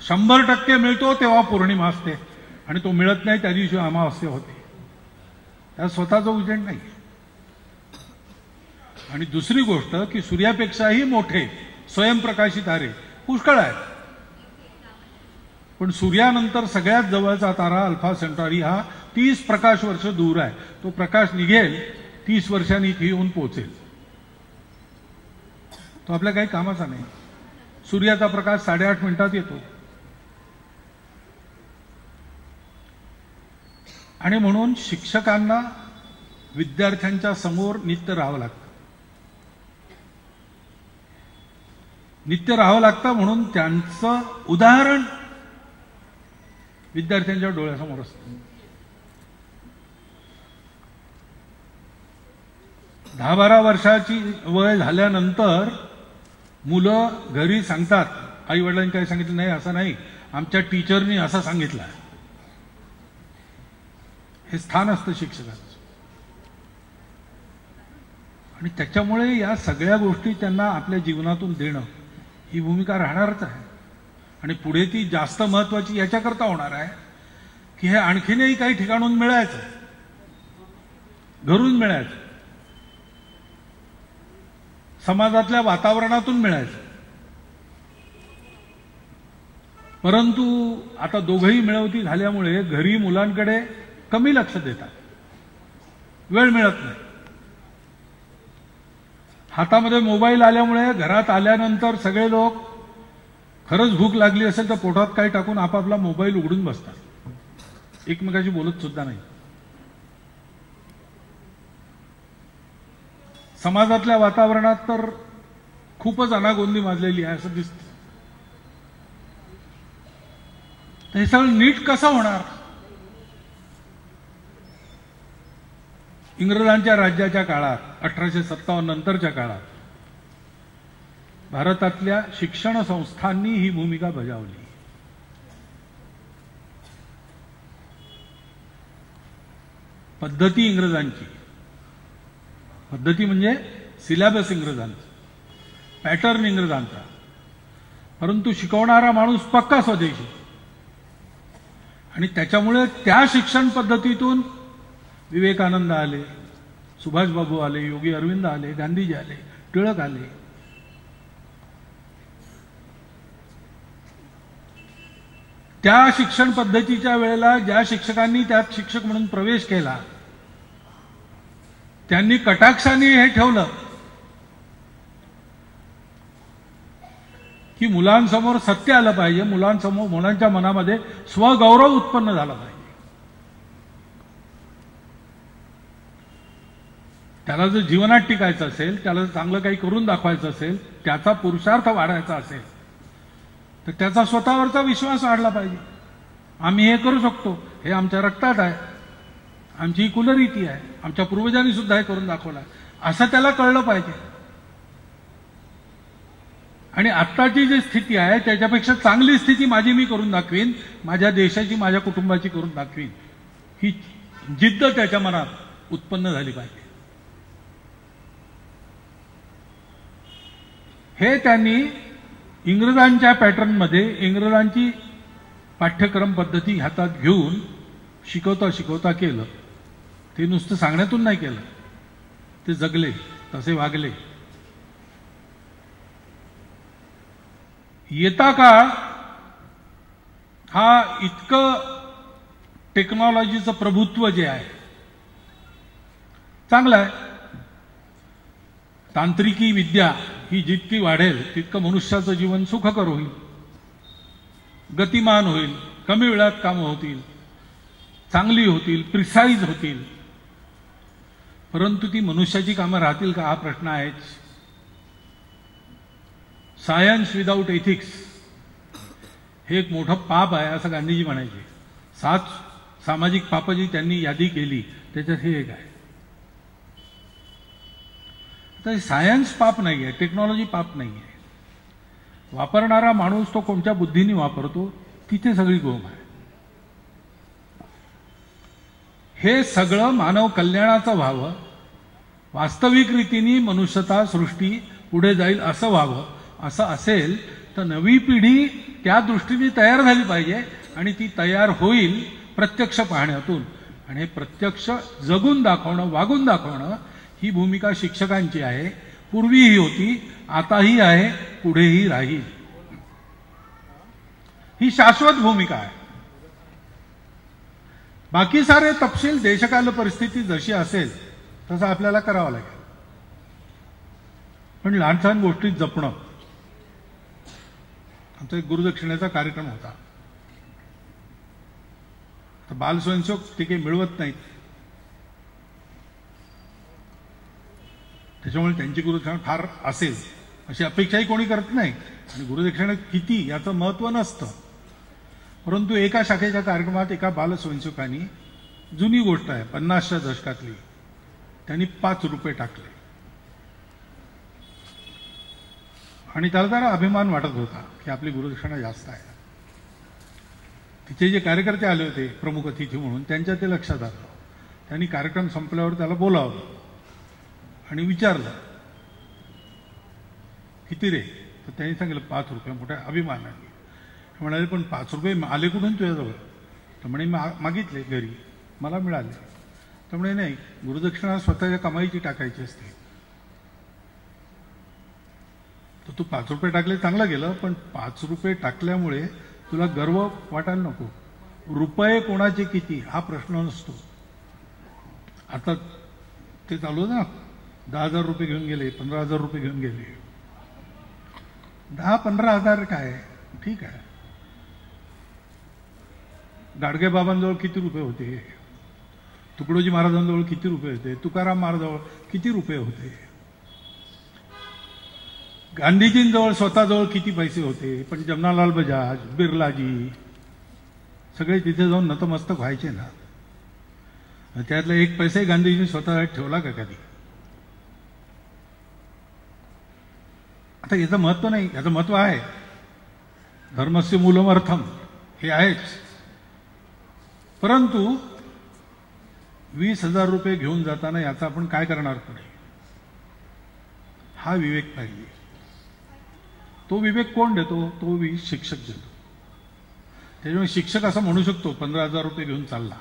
100% मिळतो तेव्हा पौर्णिमा असते आणि तो मिळत नाही त्या दिवशी अमावास्या होते. त्या स्वतःचा उजेड नाही. आणि दुसरी गोष्ट की सूर्यापेक्षाही मोठे स्वयंप्रकाशी तारे पुष्कळ आहेत. पण सूर्यानंतर सगळ्यात जवळचा तारा अल्फा सेंटॉरी हा 30 प्रकाश वर्ष दूर आहे. तो प्रकाश निघेल 30 वर्षांनी इथे येऊन पोहोचेल. तो आपल्या काही कामाचा नाही. सूर्याचा प्रकाश 8.5 मिनिटात येतो. आणि म्हणून शिक्षकांना विद्यार्थ्यांच्या समोर नित्य राहावं लागतं. नित्य राहावं लागतं म्हणून त्यांचं उदाहरण विद्यार्थ्यांच्या डोळ्यासमोर असतं. 10-12 वर्षाची वय झाल्यानंतर मुलं घरी सांगतात, आई वडिलांनी काय सांगितलं नाही, असं नाही, आमच्या टीचरनी असं सांगितलं. हे स्थान असतं शिक्षकाचं. आणि त्याच्यामुळे या सगळ्या गोष्टी त्यांना आपल्या जीवनातून देणं ही भूमिका राहणारच आहे. आणि पुढे ती जास्त महत्वाची याच्याकरता होणार आहे की हे आणखीनही काही ठिकाणून मिळायचं, घरून मिळायचं, समाजातल्या वातावरणातून मिळायचं. परंतु आता दोघंही मिळवती झाल्यामुळे घरी मुलांकडे कमी लक्ष देतात, वेळ मिळत नाही. हातामध्ये मोबाईल आल्यामुळे घरात आल्यानंतर सगळे लोक खरंच भूक लागली असेल तर पोटात काही टाकून आपापला मोबाईल उघडून बसतात, एकमेकाशी बोलत सुद्धा नाही. समाजातल्या वातावरणात तर खूपच अनागोंदी माजलेली आहे असं दिसतं. हे सगळं नीट कसं होणार? इंग्रजांच्या राज्याच्या काळात 1857 नंतरच्या काळात भारतातल्या शिक्षण संस्थांनी ही भूमिका बजावली. पद्धती इंग्रजांची, पद्धती म्हणजे सिलेबस इंग्रजांचा, पॅटर्न इंग्रजांचा, परंतु शिकवणारा माणूस पक्का स्वदेशी. आणि त्याच्यामुळे त्या शिक्षण पद्धतीतून विवेकानंद आले, सुभाषबाबू आले, योगी अरविंद आले, गांधीजी आले, टिळक आले. त्या शिक्षण पद्धतीच्या वेळेला ज्या शिक्षकांनी त्यात शिक्षक म्हणून प्रवेश केला त्यांनी कटाक्षाने हे ठेवलं की मुलांसमोर सत्य आलं पाहिजे, मुलांसमोर मुलांच्या मनामध्ये स्वगौरव उत्पन्न झाला पाहिजे. त्याला जर जीवनात टिकायचं असेल, त्याला चांगलं काही करून दाखवायचं असेल, त्याचा पुरुषार्थ वाढायचा असेल तर त्याचा स्वतःवरचा विश्वास वाढला पाहिजे. आम्ही हे करू शकतो, हे आमच्या रक्तात आहे, आमची ही कुलरीती आहे, आमच्या पूर्वजांनी सुद्धा हे करून दाखवलं आहे, असं त्याला कळलं पाहिजे. आणि आत्ताची जी स्थिती आहे त्याच्यापेक्षा चांगली स्थिती माझी मी करून दाखवीन, माझ्या देशाची, माझ्या कुटुंबाची करून दाखवीन, ही जिद्द त्याच्या मनात उत्पन्न झाली पाहिजे. हे त्यांनी इंग्रजांच्या पॅटर्नमध्ये इंग्रजांची पाठ्यक्रम पद्धती हातात घेऊन शिकवता शिकवता केलं. ते नुसतं सांगण्यातून नाही केलं, ते जगले, तसे वागले. येता काळ हा इतकं टेक्नॉलॉजीचं प्रभुत्व जे आहे चांगलं आहे. तांत्रिकी विद्या ही जितकी वाढेल तितकं मनुष्याचं जीवन सुखकर होईल, गतिमान होईल, कमी वेळात कामं होतील, चांगली होतील, प्रिसाईज होतील. परंतु ती मनुष्याची कामं राहतील का हा प्रश्न आहेच. सायन्स विदाऊट एथिक्स हे एक मोठं पाप आहे असं गांधीजी म्हणायचे. 7 सामाजिक पाप जी त्यांनी यादी केली त्याच्यात हे एक आहे. तर सायन्स पाप नाही आहे, टेक्नॉलॉजी पाप नाही आहे. वापरणारा माणूस तो कोणत्या बुद्धीने वापरतो तिथे सगळी गोम आहे. हे सगळं मानव कल्याणाचं व्हावं, वास्तविक रीतीने मनुष्यता सृष्टी पुढे जाईल असं व्हावं, असं असेल तर नवी पिढी त्या दृष्टीने तयार झाली पाहिजे. आणि ती तयार होईल प्रत्यक्ष पाहण्यातून. आणि हे प्रत्यक्ष जगून दाखवणं, वागून दाखवणं ही भूमिका शिक्षकांची आहे. पूर्वीही होती, आताही आहे, पुढेही राहील. ही शाश्वत भूमिका आहे. बाकी सारे तपशील देशकाल परिस्थिती जशी असेल तसं आपल्याला करावं लागेल. पण लहान सहान गोष्टीत जपणं. आमचा एक गुरुदक्षिणेचा कार्यक्रम होता. तर बाल स्वयंसेवक ते काही मिळवत नाहीत, त्याच्यामुळे त्यांची गुरुदक्षिणा फार असेल अशी अपेक्षाही कोणी करत नाही. आणि गुरुदक्षिणा किती याचं महत्त्व नसतं. परंतु एका शाखेच्या कार्यक्रमात एका बाल स्वयंसेवकांनी, जुनी गोष्ट आहे 50च्या दशकातली, त्यांनी 5 रुपये टाकले. आणि त्याला जरा अभिमान वाटत होता की आपली गुरुदक्षिणा जास्त आहे. तिथे जे कार्यकर्ते आले होते प्रमुख अतिथी म्हणून, त्यांच्या ते लक्षात आलं. त्यांनी कार्यक्रम संपल्यावर त्याला बोलावलं आणि विचारलं किती रे. तर त्यांनी सांगितलं 5 रुपये. मोठ्या अभिमानाने म्हणाले, पण 5 रुपये आले कुठून तुझ्याजवळ? तर म्हणे मागितले घरी, मला मिळाले. तर म्हणे नाही, गुरुदक्षिणा स्वतःच्या कमाईची टाकायची असते. तर तू 5 रुपये टाकले, चांगलं गेलं, पण 5 रुपये टाकल्यामुळे तुला गर्व वाटायला नको. रुपये कोणाचे किती हा प्रश्न नसतो. आता ते चालू ना, 10,000 रुपये घेऊन गेले, 15,000 रुपये घेऊन गेले. 10-15,000 काय ठीक आहे. गाडगे बाबांजवळ किती रुपये होते, तुकडोजी महाराजांजवळ किती रुपये होते, तुकाराम महाराजांजवळ किती रुपये होते, गांधीजींजवळ स्वतःजवळ किती पैसे होते. पण जमनालाल बजाज, बिर्लाजी सगळे तिथे जाऊन नतमस्तक व्हायचे ना. त्यातला एक पैसे गांधीजींनी स्वतः ठेवला का कधी? आता याचं महत्व नाही, याचं महत्व आहे. धर्मस्य मूलम अर्थम हे आहेच. परंतु 20,000 रुपये घेऊन जाताना याचा आपण काय करणार पुढे, हा विवेक पाहिजे. तो विवेक कोण देतो? तो शिक्षक देतो. त्याच्यामुळे शिक्षक असं म्हणू शकतो 15,000 रुपये घेऊन चालला,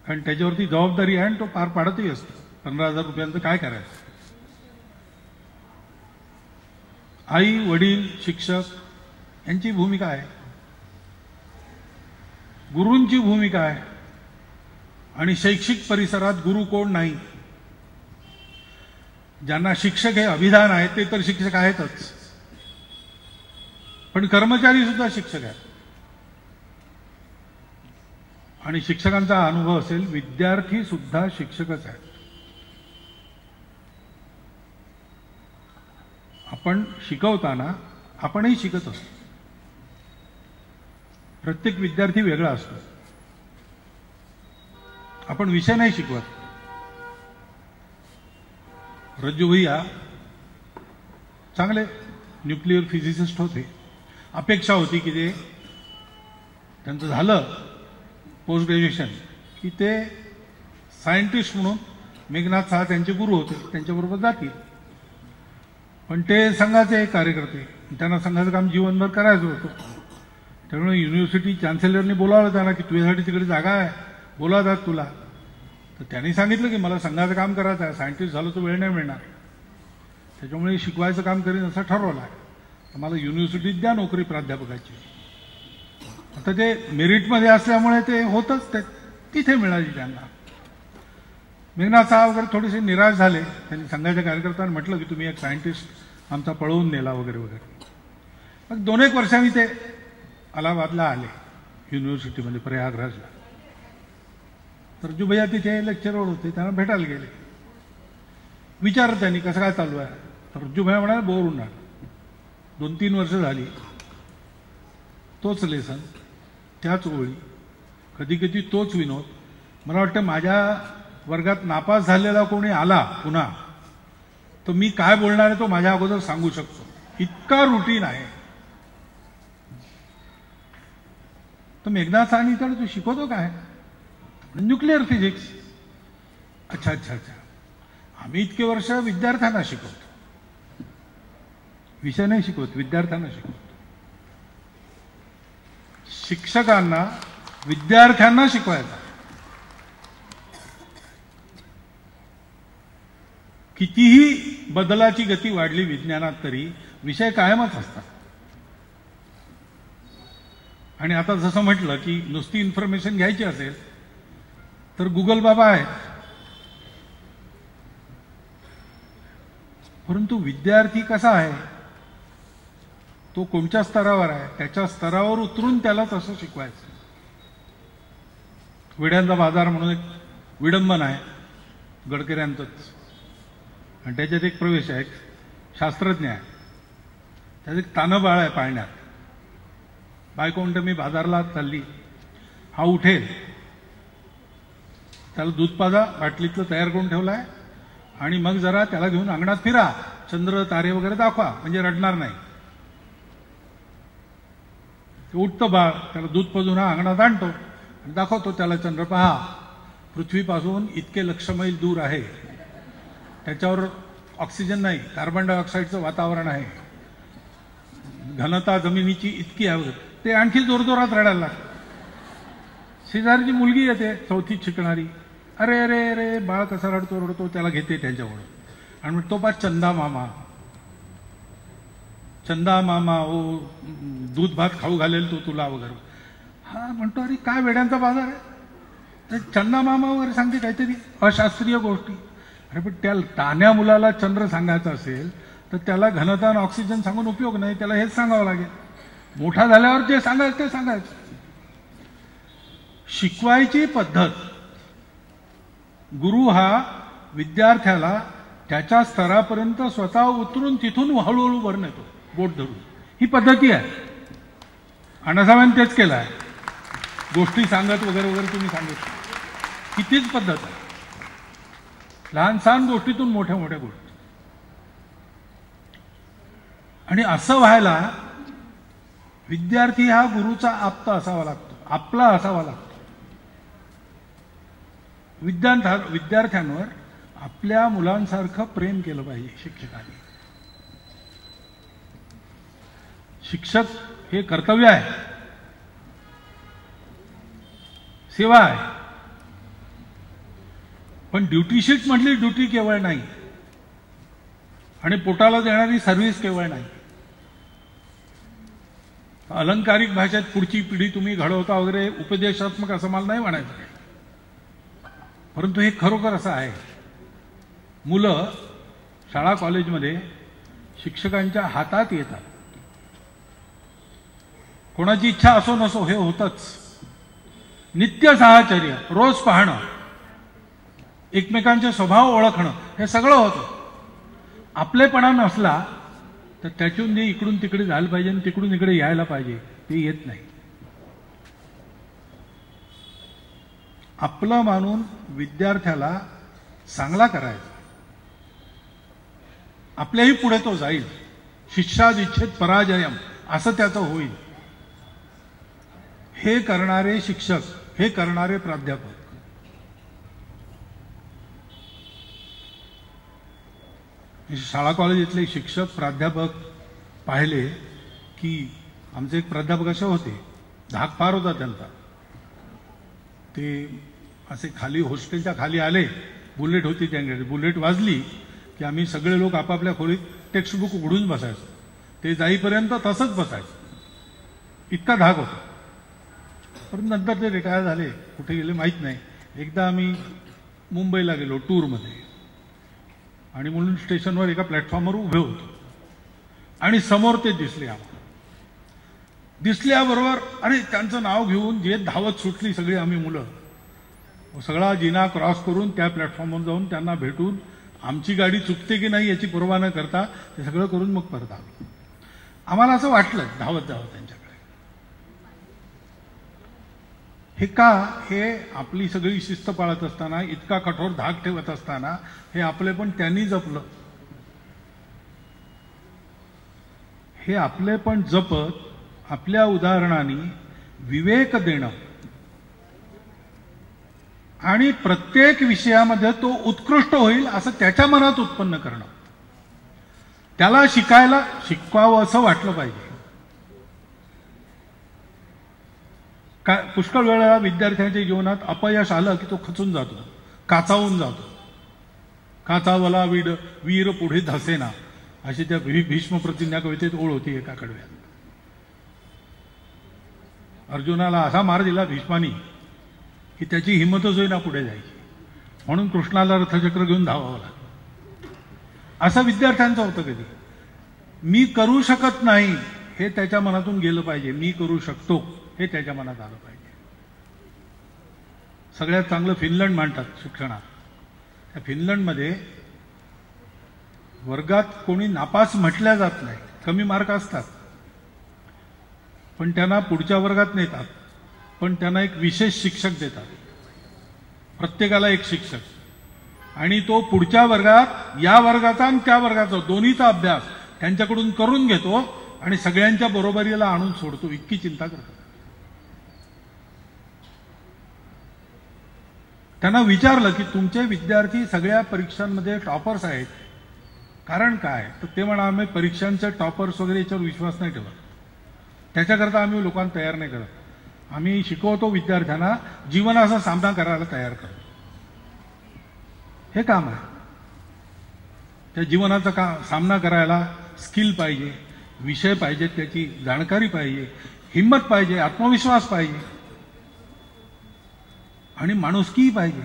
कारण त्याच्यावरती जबाबदारी आहे आणि तो पार पाडतही असतो. 15,000 रुपयांचं काय करायचं? आई वडील शिक्षक यांची भूमिका आहे, गुरूंची भूमिका आहे. आणि शैक्षिक परिसरात गुरु कोण नाही. ज्यांना शिक्षक हे अभिधान आहे ते तर शिक्षक आहेतच, पण कर्मचारी सुद्धा शिक्षक आहेत. आणि शिक्षकांचा अनुभव असेल, विद्यार्थी सुद्धा शिक्षकच आहेत. आपण शिकवताना आपणही शिकत असतो. प्रत्येक विद्यार्थी वेगळा असतो. आपण विषय नाही शिकवत. रज्जू भैया चांगले न्यूक्लिअर फिजिसिस्ट होते. अपेक्षा होती की ते त्यांचं झालं पोस्ट ग्रॅज्युएशन की ते सायंटिस्ट म्हणून, मेघनाथ साहा त्यांचे गुरु होते, त्यांच्याबरोबर जातील. पण ते संघाचे एक कार्यकर्ते, त्यांना संघाचं काम जीवनभर करायचं होतं. त्यामुळे युनिव्हर्सिटी चान्सेलरने बोलावलं त्यांना की तुझ्यासाठी तिकडे जागा आहे, बोलावतात तुला. तर त्यांनी सांगितलं की मला संघाचं काम करायचं आहे, सायंटिस्ट झालं तर वेळ नाही मिळणार, त्याच्यामुळे शिकवायचं काम करीन असं ठरवलं आहे. तर मला युनिव्हर्सिटीत द्या नोकरी प्राध्यापकाची. आता ते मेरिटमध्ये असल्यामुळे ते होतच, ते तिथे मिळाली त्यांना. मेघनाथ साहा वगैरे थोडेसे निराश झाले. त्यांनी संघाच्या कार्यकर्त्यांना म्हटलं की तुम्ही एक सायंटिस्ट आमचा पळवून नेला वगैरे वगैरे. मग 2-1 वर्षांनी ते अलाहाबादला आले, युनिव्हर्सिटीमध्ये प्रयागराजला. तर रज्जूभैया तिथे लेक्चरवर होते, त्यांना भेटायला गेले. विचारलं त्यांनी कसं काय चालू आहे. तर रज्जूभैया म्हणाले बोर होणार. 2-3 वर्ष झाली तोच लेसन, त्याच ओळी, कधी कधी तोच विनोद. मला वाटतं माझ्या वर्गात नापास झालेला कोणी आला पुन्हा तर मी काय बोलणार आहे तो माझ्या अगोदर सांगू शकतो, इतका रुटीन आहे. तर मेघनाथ साहानी तर तू शिकवतो काय? Nuclear physics. अच्छा अच्छा अच्छा. आम्ही इतके वर्ष विद्यार्थ्यांना शिकवतो, विषय नाही शिकवत, विद्यार्थ्यांना शिकवतो. शिक्षकांना विद्यार्थ्यांना शिकवायचा. कितीही बदलाची गती वाढली विज्ञानात तरी विषय कायमच असतात. आणि आता जसं म्हटलं की नुसती इन्फॉर्मेशन घ्यायची असेल तर गुगल बाबा आहेत. परंतु विद्यार्थी कसा आहे, तो कोणत्या स्तरावर आहे, त्याच्या स्तरावर उतरून त्याला तसं शिकवायचं. विड्यांचा बाजार म्हणून एक विडंबन आहे गडकऱ्यांचंच, आणि त्याच्यात एक प्रवेश आहे, शास्त्रज्ञ आहे, त्याचं एक तानबाळ आहे पाळण्यात. बायको म्हणते मी बाजारला चालली, हा उठेल, त्याला दूध पाजा बाटलीतलं तयार करून ठेवलाय, आणि मग जरा त्याला घेऊन अंगणात फिरा, चंद्र तारे वगैरे दाखवा, म्हणजे रडणार नाही. उठतं बाळ, त्याला दूध पाजून हा अंगणात आणतो आणि दाखवतो त्याला, चंद्र पहा पृथ्वीपासून इतके लक्ष मैल दूर आहे, त्याच्यावर ऑक्सिजन नाही, कार्बन डायऑक्साईडचं वातावरण आहे, घनता जमिनीची इतकी आहे. ते आणखी जोरजोरात रडायला लागतं. शेजारची मुलगी येते 4थीत शिकणारी, अरे अरे अरे बाळ कसा रडतो, त्याला घेते त्याच्यावर आणि म्हणतो तो पा चंदा मामा, चंदा मामा ओ दूध भात खाऊ घालेल तो तुला वगैरे. हा म्हणतो अरे काय वेड्यांचा बाजार आहे, तर चंदा मामा वगैरे सांगते काहीतरी अशास्त्रीय गोष्टी. अरे पण त्या तान्या मुलाला चंद्र सांगायचा असेल तर त्याला घनता आणि ऑक्सिजन सांगून उपयोग नाही, त्याला हेच सांगावं लागेल. मोठा झाल्यावर जे सांगायचं ते सांगायचं. शिकवायची पद्धत, गुरु हा विद्यार्थ्याला त्याच्या स्तरापर्यंत स्वतः उतरून तिथून हळूहळू वर नेतो बोट धरून. ही पद्धती आहे. अण्णासाहेबांनी तेच केलं आहे. गोष्टी सांगत वगैरे वगैरे तुम्ही सांगितलं, ही तीच पद्धत आहे. लहान सहान गोष्टीतून मोठ्या मोठ्या गोष्टी. आणि असं व्हायला विद्यार्थी हा गुरुचा आप्त असावा लागतो, आपला असावा लागतो. विद्यार्थ्यांवर आपल्या मुलांसारखं प्रेम केलं पाहिजे शिक्षकांनी. शिक्षक हे कर्तव्य आहे, सेवा आहे. पण ड्युटी शीट म्हटली ड्युटी केवळ नाही आणि पोटाला देणारी सर्व्हिस केवळ नाही. अलंकारिक भाषेत पुढची पिढी तुम्ही घडवता वगैरे उपदेशात्मक असं मला नाही म्हणायचं, परंतु हे खरोखर असं आहे. मुलं शाळा कॉलेजमध्ये शिक्षकांच्या हातात येतात. कोणाची इच्छा असो नसो हे होतच. नित्य साहचर्य, रोज पाहणं, एकमेकांचे स्वभाव ओळखणं, हे सगळं होतं. आपलेपणा नसला तर त्यातून इकडून तिकडे झालं पाहिजे आणि तिकडून इकडे यायला पाहिजे, ते येत नाही. आपलं मानून विद्यार्थ्याला चांगला करायचा, आपल्याही पुढे तो जाईल. शिष्यादिच्छेद पराजयम असं त्याचं होईल. हे करणारे शिक्षक, हे करणारे प्राध्यापक. शाळा कॉलेजातले शिक्षक प्राध्यापक पाहिले की आमचे एक प्राध्यापक असे होते, धाक फार होता त्यांचा. ते असे खाली हॉस्टेलच्या खाली आले, बुलेट होती त्यांच्याकडे. बुलेट वाजली की आम्ही सगळे लोक आपापल्या खोलीत टेक्स्टबुक उघडून बसायचो. ते जाईपर्यंत तसंच बसायचं, इतका धाक होता. परंतु नंतर ते रिटायर झाले, कुठे गेले माहीत नाही. एकदा आम्ही मुंबईला गेलो टूरमध्ये आणि म्हणून स्टेशनवर एका प्लॅटफॉर्मवर उभे होतो आणि समोर ते दिसले आम्हाला. दिसल्याबरोबर अरे त्यांचं नाव घेऊन जे धावत सुटली सगळी आम्ही मुलं. सगळा जिना क्रॉस करून त्या प्लॅटफॉर्मवर जाऊन त्यांना भेटून आमची गाडी चुकते की नाही याची पर्वा न करता ते सगळं करून मग परत आलो. आम्हाला असं वाटलं धावत धावत त्यांच्याकडे. हे का? हे आपली सगळी शिस्त पाळत असताना, इतका कठोर धाक ठेवत असताना हे आपले पण त्यांनी जपलं. हे आपले पण जपत आपल्या उदाहरणाने विवेक देणं आणि प्रत्येक विषयामध्ये तो उत्कृष्ट होईल असं त्याच्या मनात उत्पन्न करणं. त्याला शिकवावं असं वाटलं पाहिजे. पुष्कळ वेळा विद्यार्थ्यांच्या जीवनात अपयश आलं की तो खचून जातो, काचावून जातो. काचावला वीर पुढे धसेना अशी त्या भीष्म प्रतिज्ञा कवितेत ओळ होती एका कडव्यात. अर्जुनाला असा मार दिला भीष्मानी की त्याची हिंमतच होईना पुढे जायची, म्हणून कृष्णाला रथचक्र घेऊन धावावं लागलं. असं विद्यार्थ्यांचं होतं. कधी मी करू शकत नाही हे त्याच्या मनातून गेलं पाहिजे, मी करू शकतो हे त्याच्या मनात आलं पाहिजे. सगळ्यात चांगलं फिनलंड मांडतात शिक्षणात. त्या फिनलंडमध्ये वर्गात कोणी नापास म्हटल्या जात नाही, कमी मार्क असतात, पण त्यांना पुढच्या वर्गात नेतात. पण त्यांना एक विशेष शिक्षक देतात, प्रत्येकाला एक शिक्षक, आणि तो पुढच्या वर्गात या वर्गाचा आणि त्या वर्गाचा दोन्हीचा अभ्यास त्यांच्याकडून करून घेतो आणि सगळ्यांच्या बरोबरीला आणून सोडतो. इतकी चिंता करतो. त्यांना विचारलं की तुमचे विद्यार्थी सगळ्या परीक्षांमध्ये टॉपर्स आहेत, कारण काय? तर ते म्हणा आम्ही परीक्षांचे टॉपर्स वगैरे याच्यावर विश्वास नाही ठेवत, त्याच्याकरता आम्ही लोकांना तयार नाही करत. आम्ही शिकवतो विद्यार्थ्यांना जीवनाचा सामना करायला तयार करतो. हे काम आहे. त्या जीवनाचा सामना करायला स्किल पाहिजे, विषय पाहिजे, त्याची जाणकारी पाहिजे, हिंमत पाहिजे, आत्मविश्वास पाहिजे आणि माणुसकीही पाहिजे,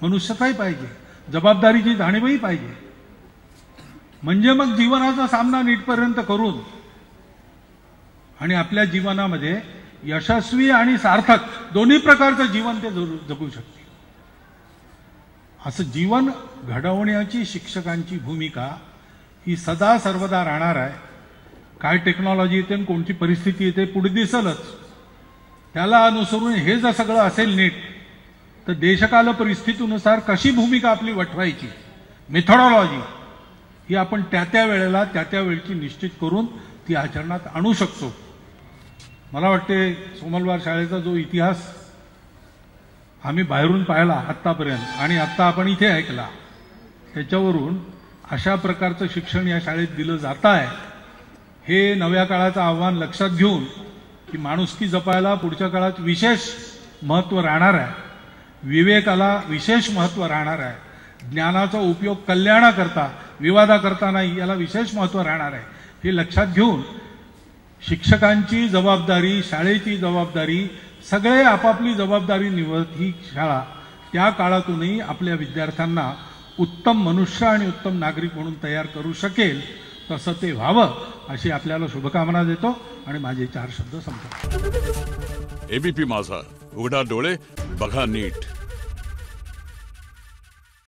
मनुष्यताही पाहिजे. जबाबदारीची जाणीवही पाहिजे. म्हणजे मग जीवनाचा सामना नीटपर्यंत करून आणि आपल्या जीवनामध्ये यशस्वी आणि सार्थक दोन्ही प्रकारचं जीवन ते जगू शकतील. असं जीवन घडवण्याची शिक्षकांची भूमिका ही सदा सर्वदा राहणार आहे. काय टेक्नॉलॉजी येते आणि कोणती परिस्थिती येते पुढे दिसलच. त्याला अनुसरून हे जर सगळं असेल नीट तर देशकाल परिस्थितीनुसार कशी भूमिका आपली वठवायची, मेथॉडॉलॉजी ही आपण त्या वेळेला त्या वेळची निश्चित करून ती आचरणात आणू शकतो. मला वाटते सोमलवार शाळेचा जो इतिहास आम्ही बाहेरून पाहिला आत्तापर्यंत आणि आत्ता आपण इथे ऐकला, त्याच्यावरून अशा प्रकारचं शिक्षण या शाळेत दिलं जात आहे. हे नव्या काळाचं आव्हान लक्षात घेऊन की माणुसकी जपायला पुढच्या काळात विशेष महत्त्व राहणार आहे, विवेकाला विशेष महत्त्व राहणार आहे, ज्ञानाचा उपयोग कल्याणाकरता विवादाकरता नाही याला विशेष महत्त्व राहणार आहे. हे लक्षात घेऊन शिक्षकांची जबाबदारी, शाळेची जबाबदारी, सगळे आपापली जबाबदारी निवडत ही शाळा त्या काळातूनही आपल्या विद्यार्थ्यांना उत्तम मनुष्य आणि उत्तम नागरिक म्हणून तयार करू शकेल. तसं ते व्हावं अशी आपल्याला शुभकामना देतो आणि माझे 4 शब्द संपतो. एबीपी माझा, उघडा डोळे बघा नीट.